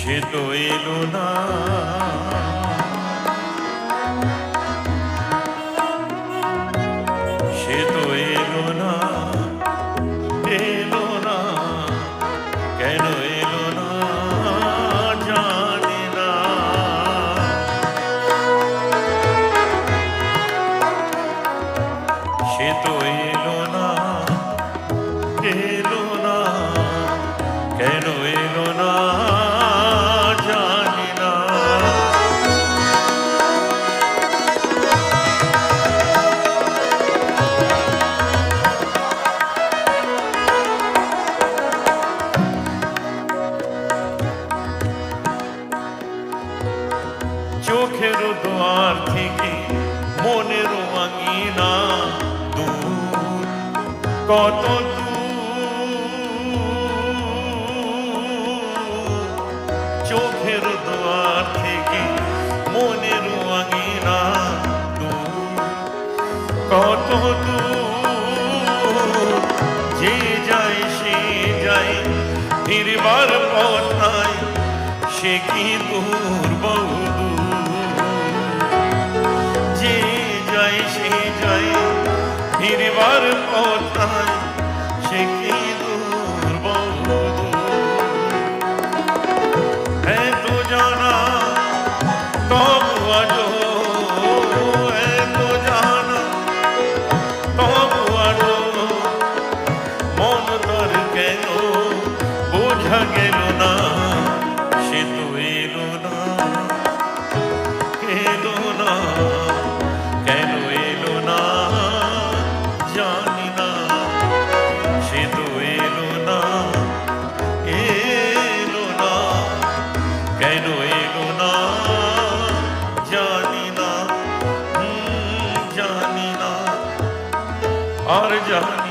সে তো এলো না, সে তো এলো না, এলো না, কেন এলো না জানি না। সে তো এলো না, এলো না, কেন এলো না জানি না। চোখের দোয়ার থেকে মনের আঙিনা দূর, কত চোখের দোয়ার থেকে মনের আঙিনা দূর, কত দূর যে যায় সে যায়, ফিরবার পথ নাই, সে কি দূর বহুদূর। যে যায় সে যায়, ফিরবার পথ নাই, সে কি দূর বহুদূর। এত জানা তবু আজো, এত জানা তবু আজো, মন তোর কেন বোঝা গেল না। সে তো এলো না, এলো না, কেন এলো না জানি না। সে তো এলো না, এলো না, কেন এলো না জানি না, জানি না, আর জানি